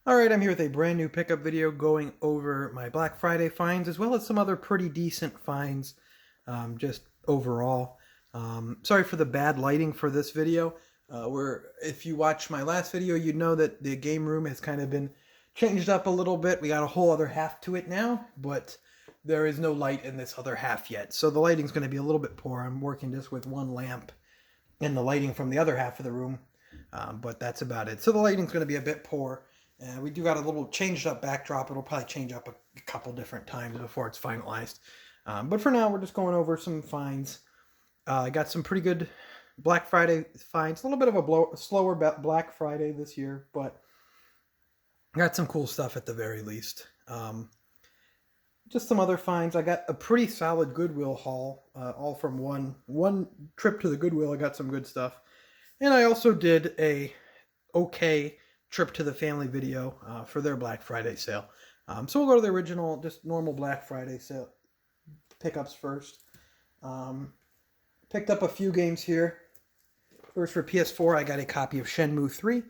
Alright, I'm here with a brand new pickup video going over my Black Friday finds as well as some other pretty decent finds just overall. Sorry for the bad lighting for this video. If you watched my last video, you'd know that the game room has kind of been changed up a little bit. We got a whole other half to it now, but there is no light in this other half yet. So the lighting's going to be a little bit poor. I'm working just with one lamp and the lighting from the other half of the room, but that's about it. So the lighting's going to be a bit poor. We do got a little changed up backdrop. It'll probably change up a couple different times before it's finalized. But for now, we're just going over some finds. I got some pretty good Black Friday finds. A little bit of a slower Black Friday this year, but got some cool stuff at the very least. Just some other finds. I got a pretty solid Goodwill haul, all from one trip to the Goodwill. I got some good stuff. And I also did a okay trip to the family video for their Black Friday sale. So we'll go to the original, just normal Black Friday sale pickups first. Picked up a few games here. First for PS4, I got a copy of Shenmue 3.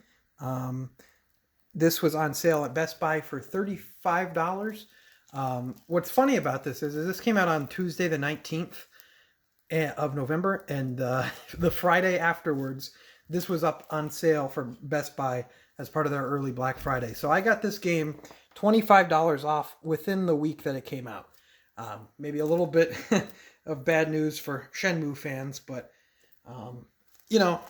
This was on sale at Best Buy for $35. What's funny about this is this came out on Tuesday the 19th of November, and the Friday afterwards, this was up on sale for Best Buy as part of their early Black Friday. So I got this game $25 off within the week that it came out. Maybe a little bit of bad news for Shenmue fans, but you know,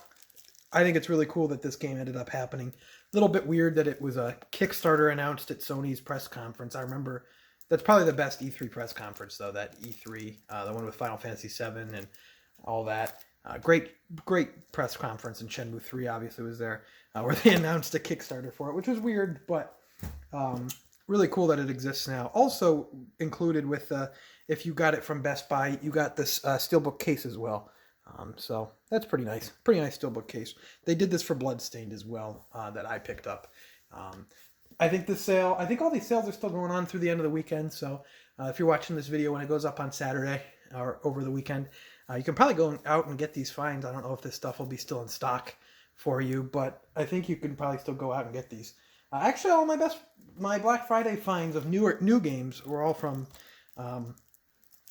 I think it's really cool that this game ended up happening. A little bit weird that it was a Kickstarter announced at Sony's press conference. I remember that's probably the best E3 press conference, though, that E3, the one with Final Fantasy VII and all that. Great press conference, and Shenmue 3 obviously was there, where they announced a Kickstarter for it, which was weird, but really cool that it exists now. Also included with, if you got it from Best Buy, you got this Steelbook case as well. So that's pretty nice. Pretty nice Steelbook case. They did this for Bloodstained as well, that I picked up. I think all these sales are still going on through the end of the weekend, so if you're watching this video when it goes up on Saturday or over the weekend, you can probably go out and get these finds. I don't know if this stuff will be still in stock for you, but I think you can probably still go out and get these. Actually, all my Black Friday finds of new games were all from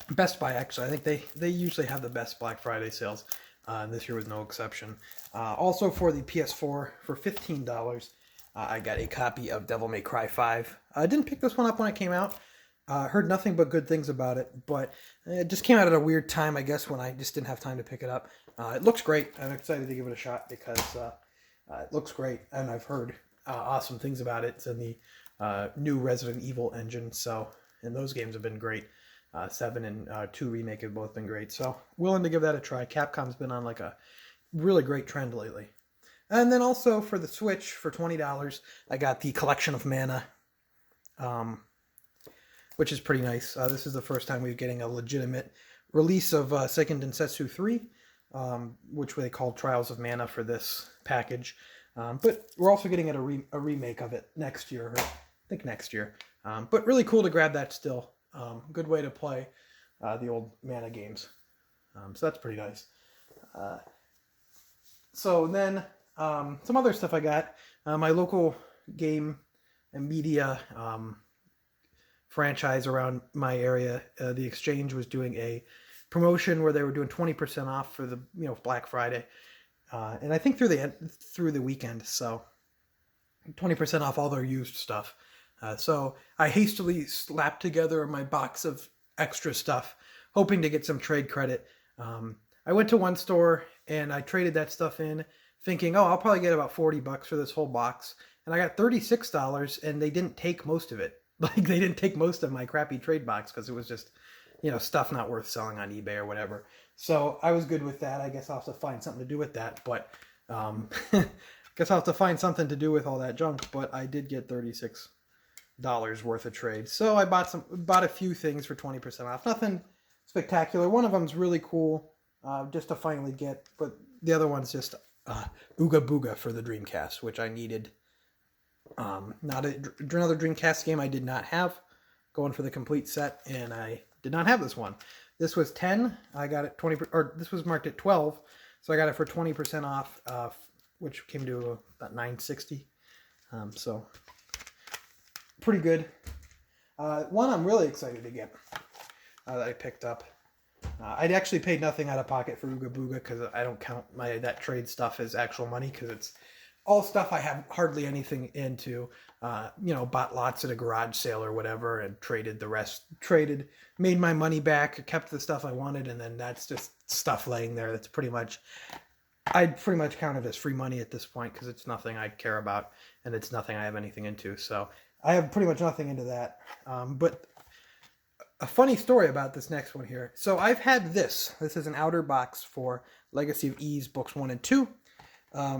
Best Buy. Actually, I think they usually have the best Black Friday sales, and this year was no exception. Also for the PS4 for $15, I got a copy of Devil May Cry 5. I didn't pick this one up when it came out. Heard nothing but good things about it, but it just came out at a weird time, I guess, when I just didn't have time to pick it up. It looks great. I'm excited to give it a shot because it looks great, and I've heard awesome things about it. It's in the new Resident Evil engine, and those games have been great. 7 and 2 Remake have both been great, so willing to give that a try. Capcom's been on like a really great trend lately. And then also for the Switch, for $20, I got the Collection of Mana, which is pretty nice. This is the first time we're getting a legitimate release of Seiken Densetsu 3, which they call Trials of Mana for this package. But we're also getting a remake of it next year, I think next year. But really cool to grab that still. Good way to play the old Mana games. So that's pretty nice. So then some other stuff I got. My local game and media franchise around my area, the Exchange, was doing a promotion where they were doing 20% off for the Black Friday, and I think through the weekend. So 20% off all their used stuff. So I hastily slapped together my box of extra stuff, hoping to get some trade credit. I went to one store and I traded that stuff in, thinking, oh, I'll probably get about $40 for this whole box. And I got $36, and they didn't take most of it. Like, they didn't take most of my crappy trade box because it was just, stuff not worth selling on eBay or whatever. So I was good with that. I guess I'll have to find something to do with that. But guess I'll have to find something to do with all that junk. But I did get $36 worth of trade. So I bought a few things for 20% off. Nothing spectacular. One of them's really cool, just to finally get. But the other one's just Ooga Booga for the Dreamcast, which I needed. Another Dreamcast game I did not have, going for the complete set, and I did not have this one. This was 10. I got it 20, or this was marked at 12, so I got it for 20% off, which came to about $9.60. So pretty good. One I'm really excited to get that I picked up. I'd actually paid nothing out of pocket for Ooga Booga because I don't count that trade stuff as actual money because it's all stuff I have hardly anything into. Bought lots at a garage sale or whatever and traded the rest. Made my money back, kept the stuff I wanted, and then that's just stuff laying there. That's I'd pretty much count it as free money at this point because it's nothing I care about and it's nothing I have anything into. So I have pretty much nothing into that. But a funny story about this next one here. So I've had this. This is an outer box for Legacy of Ease books 1 and 2,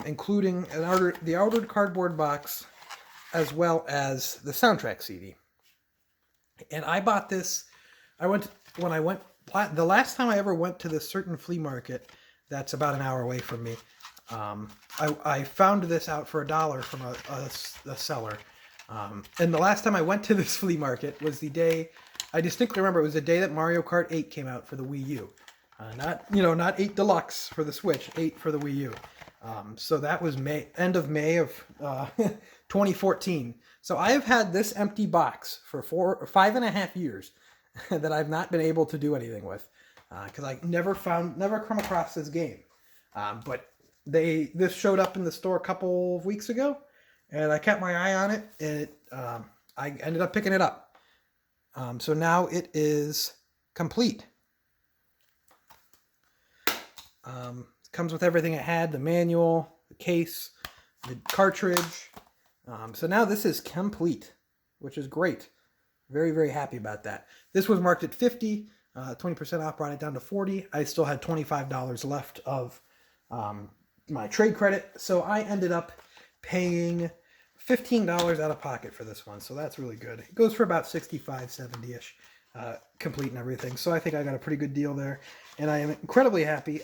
including the outer cardboard box as well as the soundtrack CD. And I bought this. The last time I ever went to this certain flea market that's about an hour away from me, I found this out for $1 from a seller. And the last time I went to this flea market was the day, I distinctly remember it was the day that Mario Kart 8 came out for the Wii U. Not 8 Deluxe for the Switch, 8 for the Wii U. So that was end of May of 2014. So I have had this empty box for 5.5 years that I've not been able to do anything with because I never come across this game. But this showed up in the store a couple of weeks ago, and I kept my eye on it, and I ended up picking it up. So now it is complete. Comes with everything it had, the manual, the case, the cartridge. So now this is complete, which is great. Very, very happy about that. This was marked at $50, 20% off, brought it down to $40. I still had $25 left of my trade credit. So I ended up paying $15 out of pocket for this one. So that's really good. It goes for about 65, 70-ish, complete and everything. So I think I got a pretty good deal there. And I am incredibly happy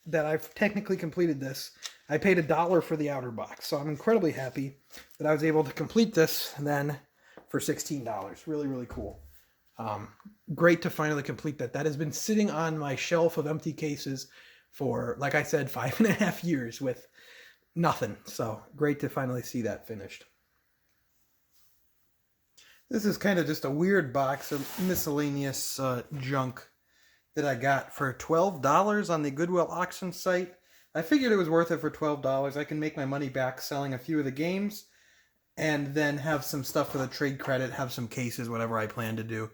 that I've technically completed this. I paid $1 for the outer box. So I'm incredibly happy that I was able to complete this then for $16. Really, really cool. Great to finally complete that. That has been sitting on my shelf of empty cases for, like I said, 5.5 years with nothing. So great to finally see that finished. This is kind of just a weird box of miscellaneous junk that I got for $12 on the Goodwill auction site. I figured it was worth it for $12. I can make my money back selling a few of the games and then have some stuff for the trade credit, have some cases, whatever I plan to do.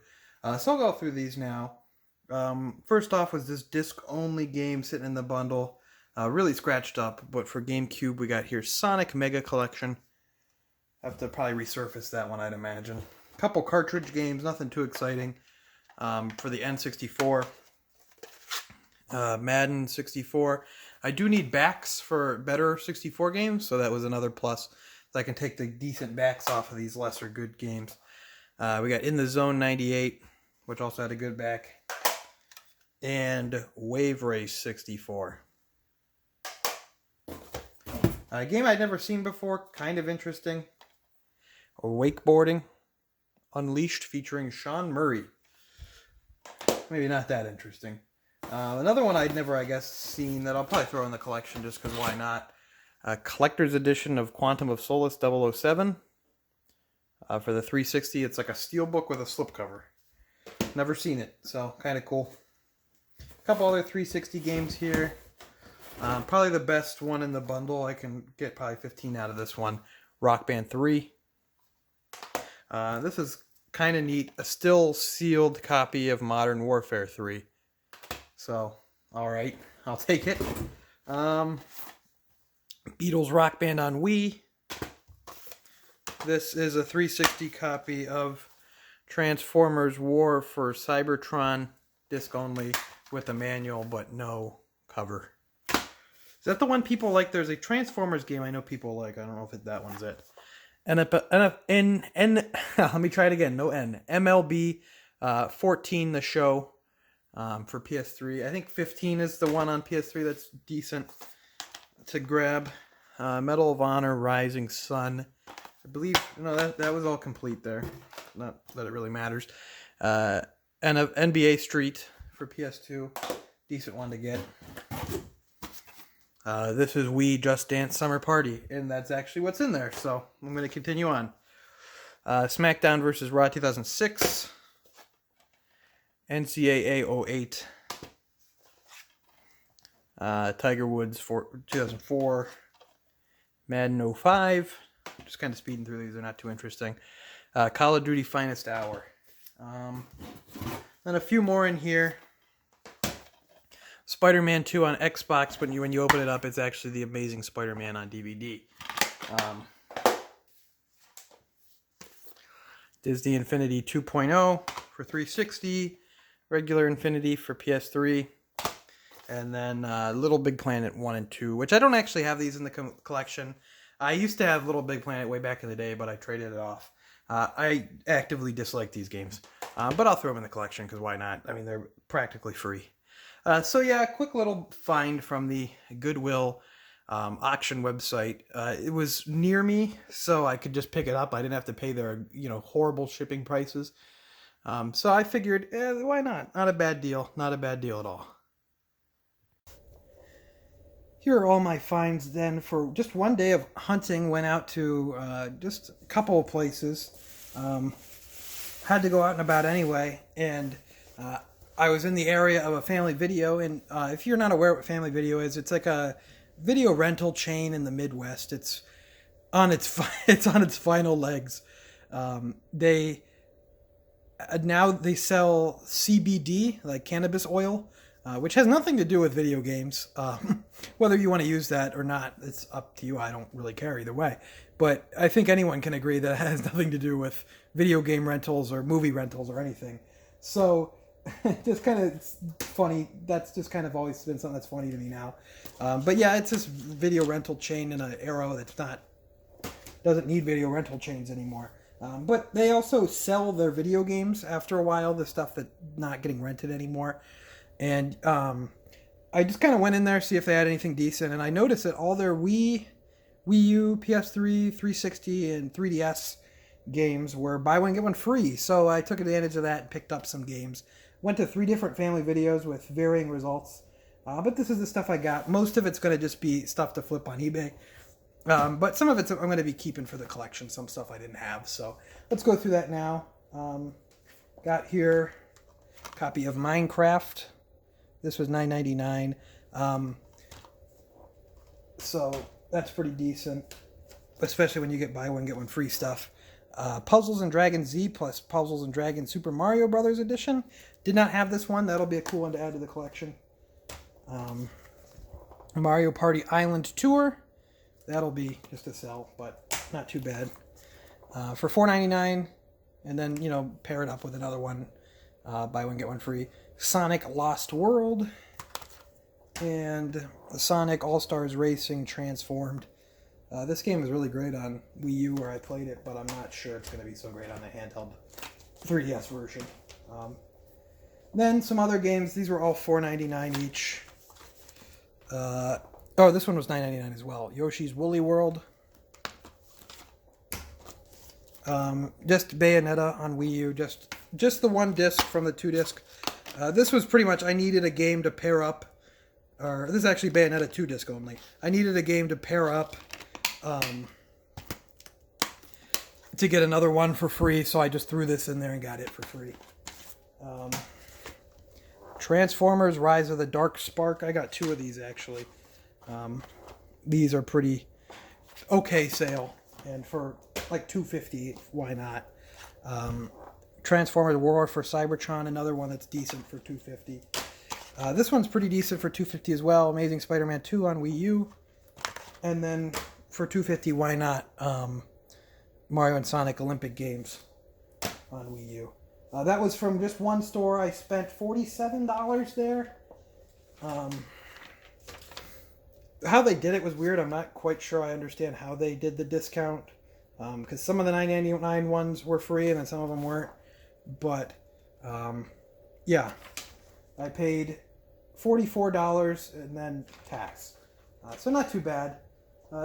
So I'll go through these now. First off was this disc-only game sitting in the bundle. Really scratched up, but for GameCube we got here Sonic Mega Collection. Have to probably resurface that one, I'd imagine. A couple cartridge games, nothing too exciting. For the N64, Madden 64. I do need backs for better 64 games, so that was another plus. So I can take the decent backs off of these lesser good games. We got In the Zone 98, which also had a good back. And Wave Race 64. A game I'd never seen before, kind of interesting. Wakeboarding Unleashed featuring Sean Murray. Maybe not that interesting. Another one I'd never, I guess, seen that I'll probably throw in the collection just because why not? Collector's edition of Quantum of Solace 007. For the 360, it's like a steelbook with a slipcover. Never seen it, so kind of cool. A couple other 360 games here. Probably the best one in the bundle. I can get probably 15 out of this one. Rock Band 3. This is kind of neat. A still sealed copy of Modern Warfare 3. So, alright. I'll take it. Beatles Rock Band on Wii. This is a 360 copy of Transformers War for Cybertron. Disc only with a manual, but no cover. Is that the one people like? There's a Transformers game I know people like. I don't know if that one's it. Let me try it again. No N. MLB 14, the show for PS3. I think 15 is the one on PS3 that's decent to grab. Medal of Honor, Rising Sun. I believe, that was all complete there. Not that it really matters. And NBA Street for PS2. Decent one to get. This is Wii Just Dance Summer Party, and that's actually what's in there, so I'm going to continue on. SmackDown versus Raw 2006. NCAA 08. Tiger Woods 2004. Madden 05. Just kind of speeding through these. They're not too interesting. Call of Duty Finest Hour. Then a few more in here. Spider-Man 2 on Xbox, but when you open it up, it's actually The Amazing Spider-Man on DVD. Disney Infinity 2.0 for 360. Regular Infinity for PS3. And then Little Big Planet 1 and 2, which I don't actually have these in the collection. I used to have Little Big Planet way back in the day, but I traded it off. I actively dislike these games. But I'll throw them in the collection, because why not? I mean, they're practically free. So yeah, quick little find from the Goodwill auction website. It was near me, so I could just pick it up. I didn't have to pay their horrible shipping prices. So I figured, why not? Not a bad deal. Not a bad deal at all. Here are all my finds then for just one day of hunting. Went out to just a couple of places. Had to go out and about anyway, and I was in the area of a Family Video. And if you're not aware what Family Video is, it's like a video rental chain in the Midwest. It's on its final legs. They sell CBD, like cannabis oil. Which has nothing to do with video games. Whether you want to use that or not, it's up to you. I don't really care either way. But I think anyone can agree that it has nothing to do with video game rentals or movie rentals or anything. So, just kind of funny. That's just kind of always been something that's funny to me now. But yeah, it's this video rental chain in an era that's doesn't need video rental chains anymore. But they also sell their video games after a while, the stuff that's not getting rented anymore. And I just kind of went in there to see if they had anything decent, and I noticed that all their Wii U, PS3, 360, and 3DS games were buy one, get one free. So I took advantage of that and picked up some games. Went to 3 different Family Videos with varying results. But this is the stuff I got. Most of it's going to just be stuff to flip on eBay. But some of it's I'm going to be keeping for the collection, some stuff I didn't have. So let's go through that now. Got here a copy of Minecraft. This was $9.99, so that's pretty decent, especially when you get buy one, get one free stuff. Puzzles and Dragons Z plus Puzzles and Dragons Super Mario Brothers Edition. Did not have this one. That'll be a cool one to add to the collection. Mario Party Island Tour. That'll be just a sell, but not too bad. For $4.99, and then, pair it up with another one. Buy one, get one free. Sonic Lost World, and Sonic All-Stars Racing Transformed. This game is really great on Wii U where I played it, but I'm not sure it's going to be so great on the handheld 3DS version. Then some other games. These were all $4.99 each. This one was $9.99 as well. Yoshi's Woolly World. Just Bayonetta on Wii U. Just the one disc from the 2-disc. This was pretty much, I needed a game to pair up, or this is actually Bayonetta 2 disc only. I needed a game to pair up to get another one for free, so I just threw this in there and got it for free. Transformers Rise of the Dark Spark. I got 2 of these actually. These are pretty okay sale, and for like $2.50, why not? Transformers War for Cybertron, another one that's decent for $2.50. This one's pretty decent for $2.50 as well. Amazing Spider-Man 2 on Wii U. And then for $2.50, why not? Mario and Sonic Olympic Games on Wii U. That was from just one store. I spent $47 there. How they did it was weird. I'm not quite sure I understand how they did the discount. Because some of the $9.99 ones were free and then some of them weren't. But, yeah. I paid $44 and then tax. So not too bad.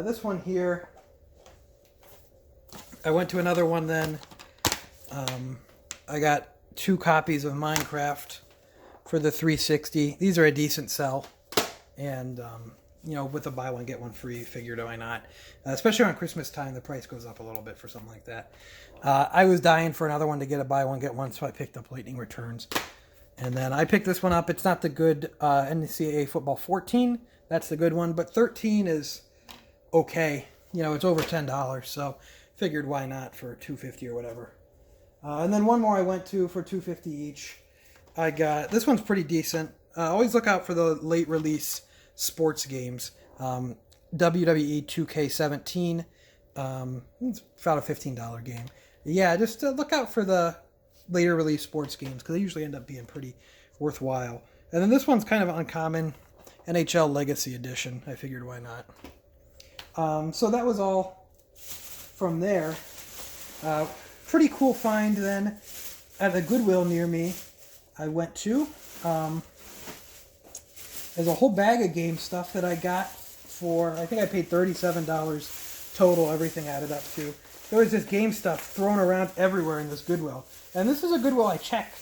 This one here, I went to another one then. I got 2 copies of Minecraft for the 360. These are a decent sell. And with a buy one get one free, figured why not? Especially around Christmas time, the price goes up a little bit for something like that. I was dying for another one to get a buy one get one, so I picked up Lightning Returns. And then I picked this one up. It's not the good NCAA Football 14. That's the good one. But 13 is okay. It's over $10. So figured why not for $2.50 or whatever. And then one more I went to for $2.50 each. I got, this one's pretty decent. Always look out for the late release sports games. WWE 2K17. It's about a $15 game. Yeah, just look out for the later release sports games because they usually end up being pretty worthwhile. And then this one's kind of uncommon, NHL Legacy Edition. I figured why not. So that was all from there. Pretty cool find then at the Goodwill near me. I went to. There's a whole bag of game stuff that I got for, I think I paid $37 total, everything added up to. There was this game stuff thrown around everywhere in this Goodwill. And this is a Goodwill I check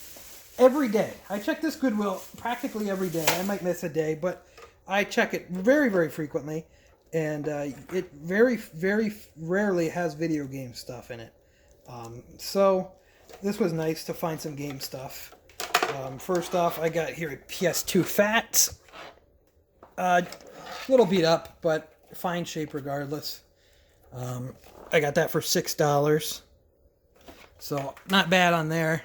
every day. I check this Goodwill practically every day. I might miss a day, but I check it very, very frequently. And it very, very rarely has video game stuff in it. So this was nice to find some game stuff. First off, I got here a PS2 Fat. A little beat up, but fine shape regardless. I got that for $6. So not bad on there.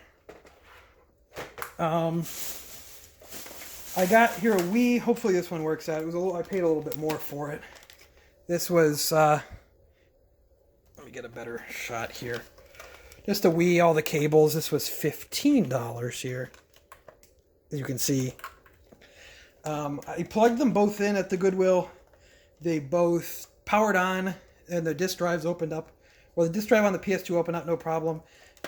I got here a Wii. Hopefully this one works out. It was I paid a little bit more for it. This was let me get a better shot here. Just a Wii, all the cables. This was $15 here. As you can see. I plugged them both in at the Goodwill. They both powered on and the disk drives opened up. Well, the disk drive on the PS2 opened up, no problem.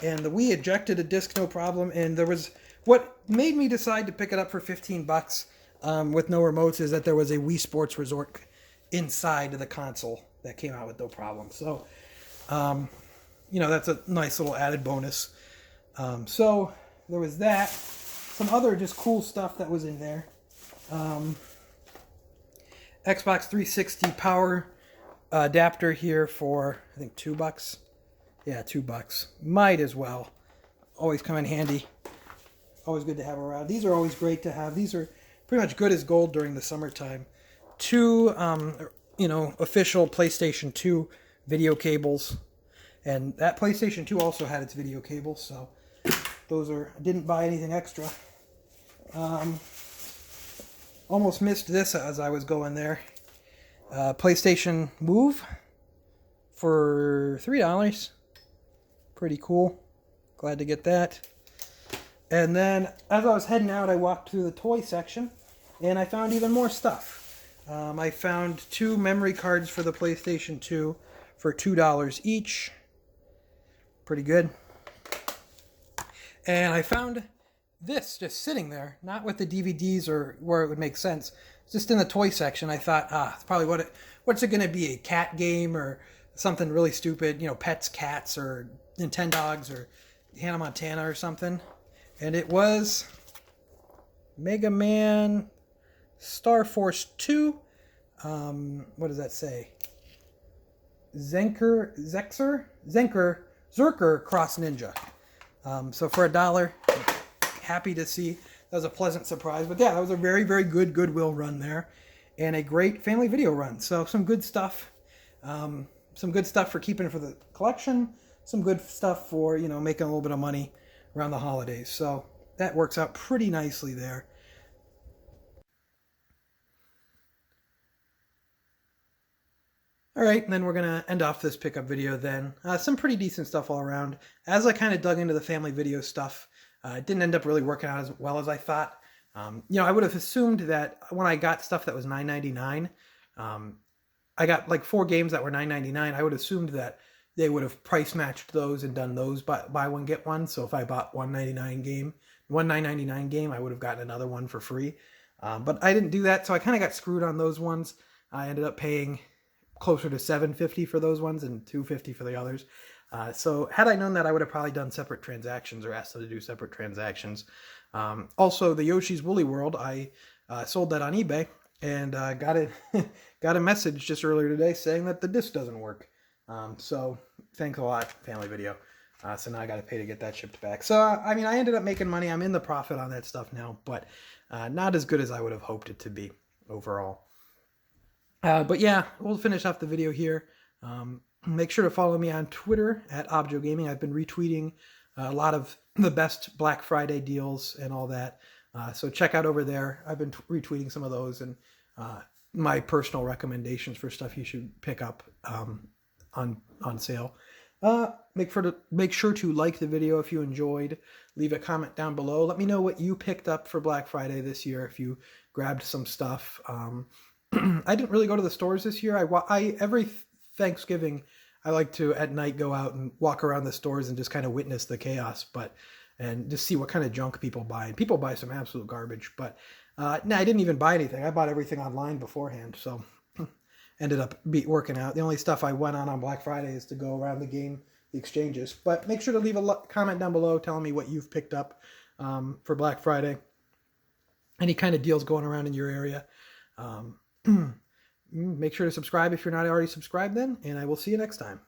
And the Wii ejected a disc, no problem. And there was, what made me decide to pick it up for $15 with no remotes is that there was a Wii Sports Resort inside of the console that came out with no problem. So, that's a nice little added bonus. So there was that. Some other just cool stuff that was in there. Xbox 360 power adapter here for, I think, $2. Yeah, $2. Might as well. Always come in handy. Always good to have around. These are always great to have. These are pretty much good as gold during the summertime. Two, official PlayStation 2 video cables. And that PlayStation 2 also had its video cables, so those are, I didn't buy anything extra. Almost missed this as I was going there. PlayStation Move for $3. Pretty cool. Glad to get that. And then as I was heading out, I walked through the toy section and I found even more stuff. I found 2 memory cards for the PlayStation 2 for $2 each. Pretty good. And I found this just sitting there, not with the DVDs or where it would make sense. Just in the toy section. I thought, it's probably what's it going to be? A cat game or something really stupid, Pets, Cats, or Nintendogs, or Hannah Montana or something. And it was Mega Man Star Force 2. What does that say? Zerker Cross Ninja. So for $1, happy to see. That was a pleasant surprise. But yeah, that was a very, very good Goodwill run there. And a great family video run. So some good stuff. Some good stuff for keeping for the collection. Some good stuff for, making a little bit of money around the holidays. So that works out pretty nicely there. All right, and then we're going to end off this pickup video then. Some pretty decent stuff all around. As I kind of dug into the family video stuff, it didn't end up really working out as well as I thought. I would have assumed that when I got stuff that was $9.99, I got like 4 games that were $9.99. I would have assumed that they would have price matched those and done those buy one get one. So if I bought one $9.99 game, I would have gotten another one for free. But I didn't do that, so I kind of got screwed on those ones. I ended up paying closer to $7.50 for those ones and $2.50 for the others. So had I known that, I would have probably done separate transactions or asked them to do separate transactions. Also, the Yoshi's Woolly World, I sold that on eBay and got it got a message just earlier today saying that the disc doesn't work. So thanks a lot, Family Video. So now I got to pay to get that shipped back. So I mean, I ended up making money. I'm in the profit on that stuff now, but not as good as I would have hoped it to be overall. But yeah, we'll finish off the video here. Make sure to follow me on Twitter at ObjoGaming. I've been retweeting a lot of the best Black Friday deals and all that. So check out over there. I've been retweeting some of those and my personal recommendations for stuff you should pick up on sale. Make sure to like the video if you enjoyed. Leave a comment down below. Let me know what you picked up for Black Friday this year. If you grabbed some stuff. I didn't really go to the stores this year. Every Thanksgiving, I like to at night go out and walk around the stores and just kind of witness the chaos, and just see what kind of junk people buy. And people buy some absolute garbage. But no, I didn't even buy anything. I bought everything online beforehand, so ended up working out. The only stuff I went on Black Friday is to go around the exchanges. But make sure to leave a comment down below telling me what you've picked up for Black Friday. Any kind of deals going around in your area. Make sure to subscribe if you're not already subscribed then, and I will see you next time.